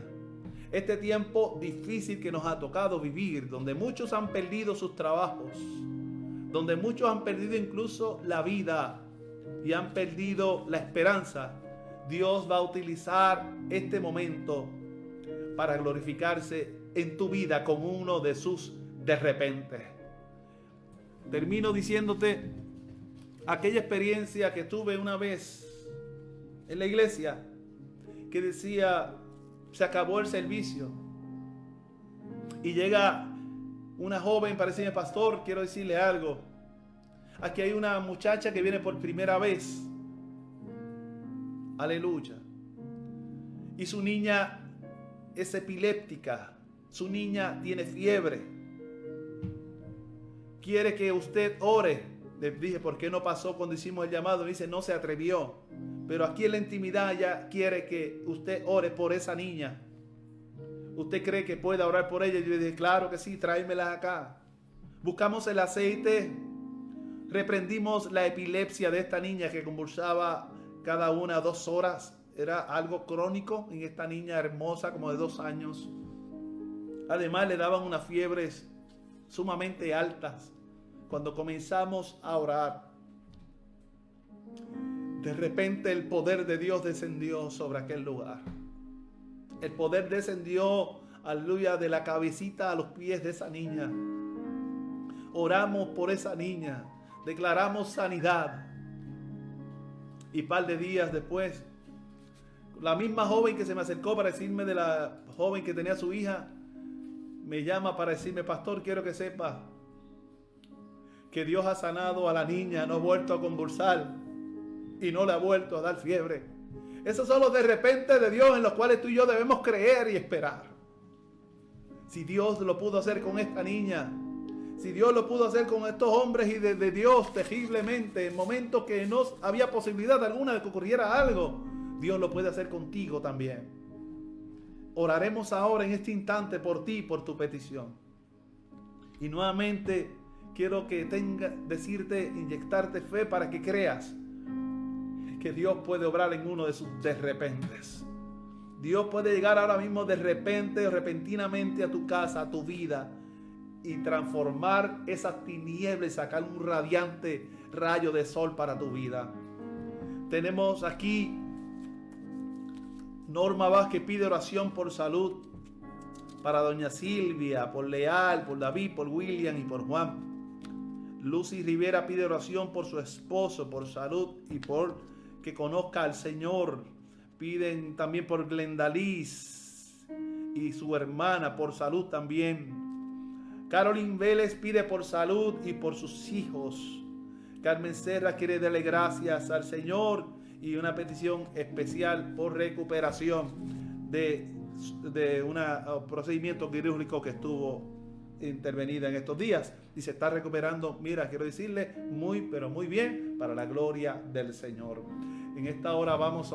este tiempo difícil que nos ha tocado vivir, donde muchos han perdido sus trabajos, donde muchos han perdido incluso la vida y han perdido la esperanza. Dios va a utilizar este momento para glorificarse en tu vida como uno de sus de repente. Termino diciéndote aquella experiencia que tuve una vez en la iglesia, que decía, se acabó el servicio y llega una joven para decirme, pastor, quiero decirle algo. Aquí hay una muchacha que viene por primera vez. Aleluya. Y su niña es epiléptica. Su niña tiene fiebre. Quiere que usted ore. Le dije, ¿por qué no pasó cuando hicimos el llamado? Me dice, no se atrevió. Pero aquí en la intimidad ella quiere que usted ore por esa niña. ¿Usted cree que pueda orar por ella? Yo le dije, claro que sí, tráemelas acá. Buscamos el aceite. Reprendimos la epilepsia de esta niña que convulsaba cada 1 o 2 horas era algo crónico en esta niña hermosa como de 2 años. Además le daban unas fiebres sumamente altas. Cuando comenzamos a orar, de repente el poder de Dios descendió sobre aquel lugar. El poder descendió, aleluya, de la cabecita a los pies de esa niña. Oramos por esa niña, declaramos sanidad. Y un par de días después, la misma joven que se me acercó para decirme de la joven que tenía su hija, me llama para decirme: pastor, quiero que sepa que Dios ha sanado a la niña, no ha vuelto a convulsar y no le ha vuelto a dar fiebre. Esos son los de repente de Dios en los cuales tú y yo debemos creer y esperar. Si Dios lo pudo hacer con esta niña, si Dios lo pudo hacer con estos hombres y de Dios terriblemente, en momentos que no había posibilidad alguna de que ocurriera algo, Dios lo puede hacer contigo también. Oraremos ahora en este instante por ti y por tu petición. Y nuevamente quiero que decirte, inyectarte fe para que creas que Dios puede obrar en uno de sus de repentes. Dios puede llegar ahora mismo de repente, repentinamente a tu casa, a tu vida, y transformar esas tinieblas y sacar un radiante rayo de sol para tu vida. Tenemos aquí Norma Vázquez, pide oración por salud para doña Silvia, por Leal, por David, por William y por Juan. Lucy Rivera pide oración por su esposo, por salud y por que conozca al Señor. Piden también por Glendaliz y su hermana, por salud también. Carolyn Vélez pide por salud y por sus hijos. Carmen Serra quiere darle gracias al Señor y una petición especial por recuperación de un procedimiento quirúrgico que estuvo intervenida en estos días y se está recuperando. Mira, quiero decirle muy pero muy bien, para la gloria del Señor. En esta hora vamos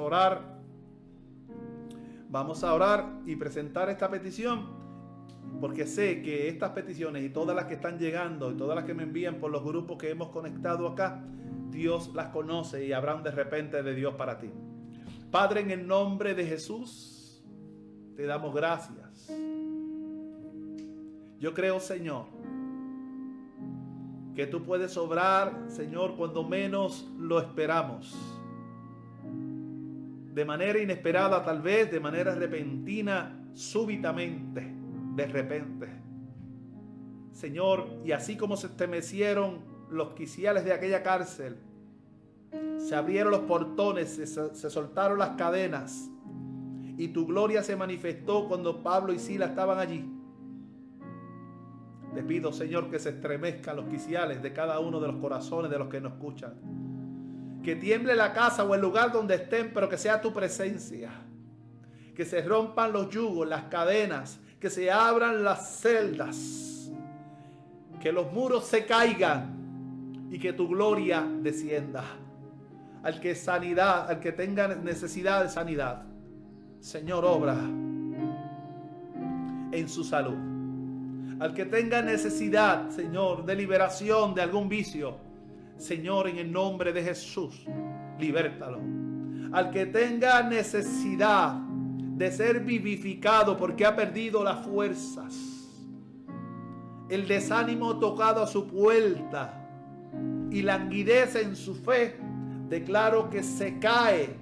a orar y presentar esta petición, porque sé que estas peticiones y todas las que están llegando y todas las que me envían por los grupos que hemos conectado acá, Dios las conoce y habrá un de repente de Dios para ti. Padre, en el nombre de Jesús te damos gracias. Yo creo, Señor, que tú puedes obrar, Señor, cuando menos lo esperamos. De manera inesperada, tal vez, de manera repentina, súbitamente, de repente. Señor, y así como se estremecieron los quiciales de aquella cárcel, se abrieron los portones, se soltaron las cadenas, y tu gloria se manifestó cuando Pablo y Silas estaban allí. Te pido, Señor, que se estremezcan los quiciales de cada uno de los corazones de los que nos escuchan. Que tiemble la casa o el lugar donde estén, pero que sea tu presencia. Que se rompan los yugos, las cadenas, que se abran las celdas. Que los muros se caigan y que tu gloria descienda. Al que tenga necesidad de sanidad, Señor, obra en su salud. Al que tenga necesidad, Señor, de liberación de algún vicio, Señor, en el nombre de Jesús, libértalo. Al que tenga necesidad de ser vivificado porque ha perdido las fuerzas, el desánimo tocado a su puerta y languidece en su fe, declaro que se cae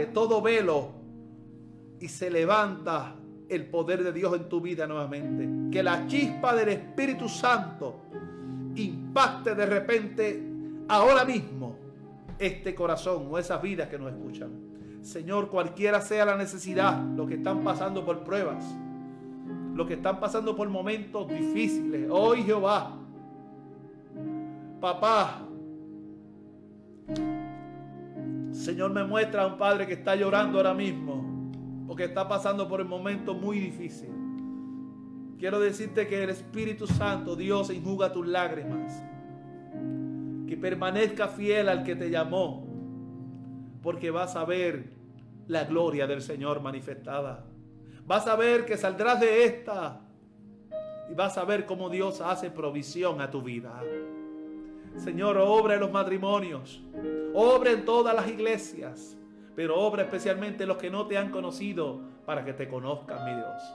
todo velo y se levanta el poder de Dios en tu vida nuevamente. Que la chispa del Espíritu Santo impacte de repente ahora mismo este corazón o esas vidas que nos escuchan. Señor, cualquiera sea la necesidad, los que están pasando por pruebas, los que están pasando por momentos difíciles, hoy Jehová, papá, Señor, me muestra a un padre que está llorando ahora mismo porque está pasando por un momento muy difícil. Quiero decirte que el Espíritu Santo, Dios, enjuga tus lágrimas. Que permanezca fiel al que te llamó, porque vas a ver la gloria del Señor manifestada. Vas a ver que saldrás de esta y vas a ver cómo Dios hace provisión a tu vida. Señor, obra en los matrimonios, obra en todas las iglesias, pero obra especialmente en los que no te han conocido, para que te conozcan, mi Dios.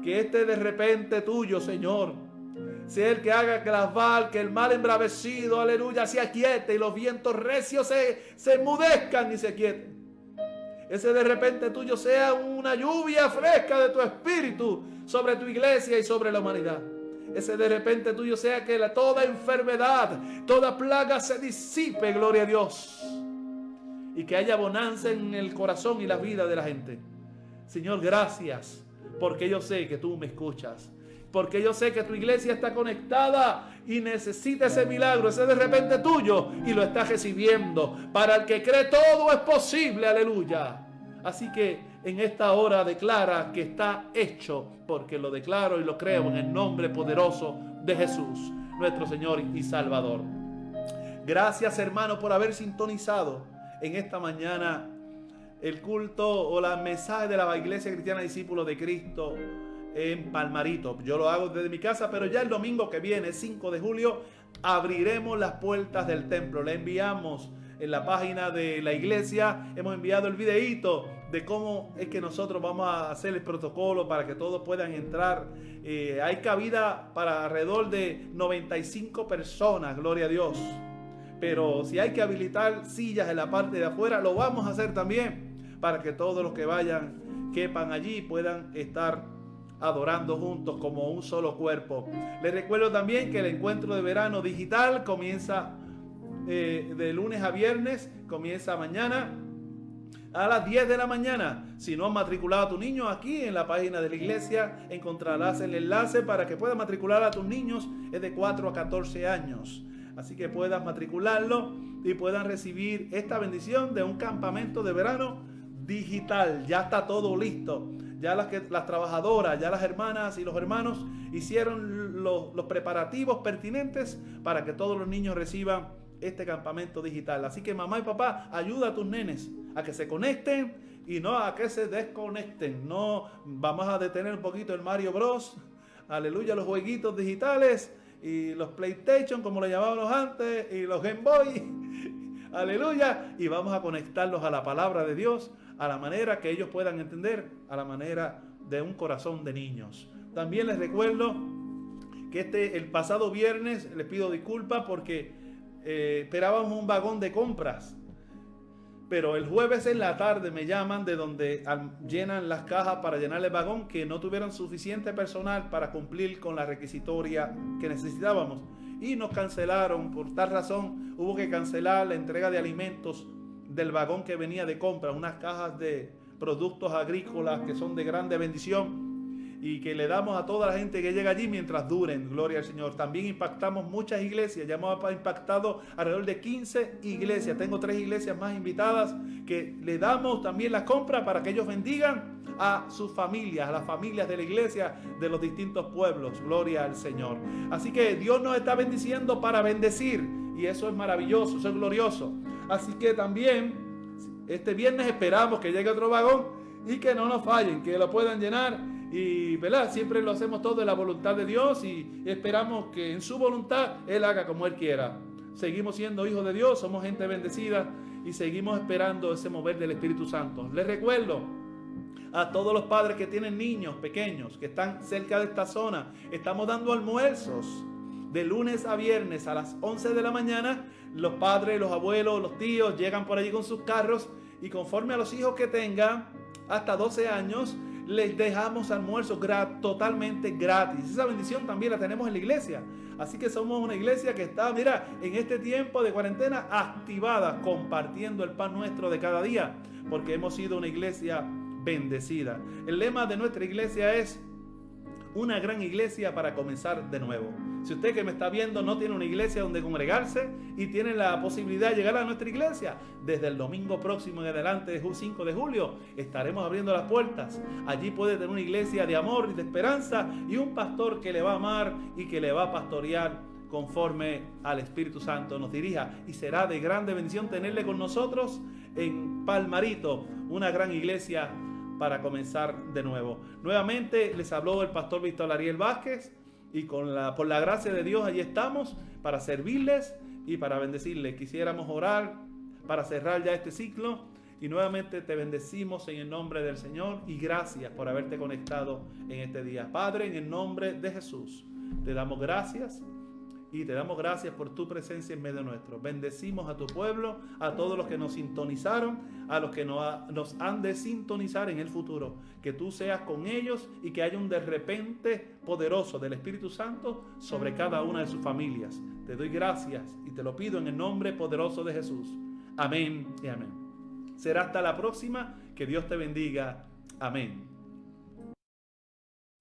Que este de repente tuyo, Señor, sea el que haga que el mal embravecido, aleluya, se aquiete y los vientos recios se enmudezcan y se aquieten. Ese de repente tuyo sea una lluvia fresca de tu espíritu sobre tu iglesia y sobre la humanidad. Ese de repente tuyo sea que toda enfermedad, toda plaga se disipe, gloria a Dios. Y que haya bonanza en el corazón y la vida de la gente. Señor, gracias, porque yo sé que tú me escuchas. Porque yo sé que tu iglesia está conectada y necesita ese milagro, ese de repente tuyo, y lo está recibiendo. Para el que cree, todo es posible, aleluya. Así que en esta hora declara que está hecho, porque lo declaro y lo creo en el nombre poderoso de Jesús, nuestro Señor y Salvador. Gracias, hermano, por haber sintonizado en esta mañana el culto o la mensaje de la Iglesia Cristiana Discípulos de Cristo en Palmarito. Yo lo hago desde mi casa, pero ya el domingo que viene, 5 de julio, abriremos las puertas del templo. Le enviamos en la página de la iglesia, hemos enviado el videíto de cómo es que nosotros vamos a hacer el protocolo para que todos puedan entrar. Hay cabida para alrededor de 95 personas, gloria a Dios. Pero si hay que habilitar sillas en la parte de afuera, lo vamos a hacer también, para que todos los que vayan, quepan allí y puedan estar adorando juntos como un solo cuerpo. Les recuerdo también que el encuentro de verano digital comienza de lunes a viernes, comienza mañana a las 10 de la mañana. Si no has matriculado a tu niño, aquí en la página de la iglesia encontrarás el enlace para que puedas matricular a tus niños. Es de 4 a 14 años. Así que puedas matricularlo y puedan recibir esta bendición de un campamento de verano digital. Ya está todo listo. Ya las trabajadoras, ya las hermanas y los hermanos hicieron los preparativos pertinentes para que todos los niños reciban este campamento digital. Así que mamá y papá, ayuda a tus nenes a que se conecten y no a que se desconecten. No vamos a detener un poquito el Mario Bros. Aleluya, los jueguitos digitales y los PlayStation, como lo llamábamos antes, y los Game Boy. Aleluya. Y vamos a conectarlos a la palabra de Dios, a la manera que ellos puedan entender, a la manera de un corazón de niños. También les recuerdo que el pasado viernes, les pido disculpas porque esperábamos un vagón de compras, pero el jueves en la tarde me llaman de donde llenan las cajas para llenar el vagón, que no tuvieron suficiente personal para cumplir con la requisitoria que necesitábamos y nos cancelaron. Por tal razón hubo que cancelar la entrega de alimentos del vagón que venía de compras, unas cajas de productos agrícolas que son de grande bendición y que le damos a toda la gente que llega allí mientras duren, gloria al Señor. También impactamos muchas iglesias, ya hemos impactado alrededor de 15 iglesias. Tengo 3 iglesias más invitadas que le damos también la compra para que ellos bendigan a sus familias, a las familias de la iglesia de los distintos pueblos, gloria al Señor. Así que Dios nos está bendiciendo para bendecir y eso es maravilloso, eso es glorioso. Así que también este viernes esperamos que llegue otro vagón y que no nos fallen, que lo puedan llenar. Y ¿verdad? Siempre lo hacemos todo en la voluntad de Dios y esperamos que en su voluntad Él haga como Él quiera. Seguimos siendo hijos de Dios, somos gente bendecida y seguimos esperando ese mover del Espíritu Santo. Les recuerdo a todos los padres que tienen niños pequeños que están cerca de esta zona, estamos dando almuerzos de lunes a viernes a las 11 de la mañana. Los padres, los abuelos, los tíos llegan por allí con sus carros y conforme a los hijos que tengan hasta 12 años les dejamos almuerzos totalmente gratis. Esa bendición también la tenemos en la iglesia. Así que somos una iglesia que está, mira, en este tiempo de cuarentena activada, compartiendo el pan nuestro de cada día, porque hemos sido una iglesia bendecida. El lema de nuestra iglesia es una gran iglesia para comenzar de nuevo. Si usted que me está viendo no tiene una iglesia donde congregarse y tiene la posibilidad de llegar a nuestra iglesia, desde el domingo próximo en adelante, 5 de julio, estaremos abriendo las puertas. Allí puede tener una iglesia de amor y de esperanza y un pastor que le va a amar y que le va a pastorear conforme al Espíritu Santo nos dirija. Y será de grande bendición tenerle con nosotros en Palmarito, una gran iglesia para comenzar de nuevo. Nuevamente les habló el pastor Víctor Ariel Vázquez y por la gracia de Dios allí estamos para servirles y para bendecirles. Quisiéramos orar para cerrar ya este ciclo Y nuevamente te bendecimos en el nombre del Señor y gracias por haberte conectado en este día. Padre, en el nombre de Jesús, te damos gracias y te damos gracias por tu presencia en medio nuestro. Bendecimos a tu pueblo, a todos los que nos sintonizaron, a los que nos han de sintonizar en el futuro. Que tú seas con ellos y que haya un de repente poderoso del Espíritu Santo sobre cada una de sus familias. Te doy gracias y te lo pido en el nombre poderoso de Jesús. Amén y amén. Será hasta la próxima. Que Dios te bendiga. Amén.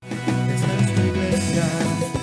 Esta es tu iglesia.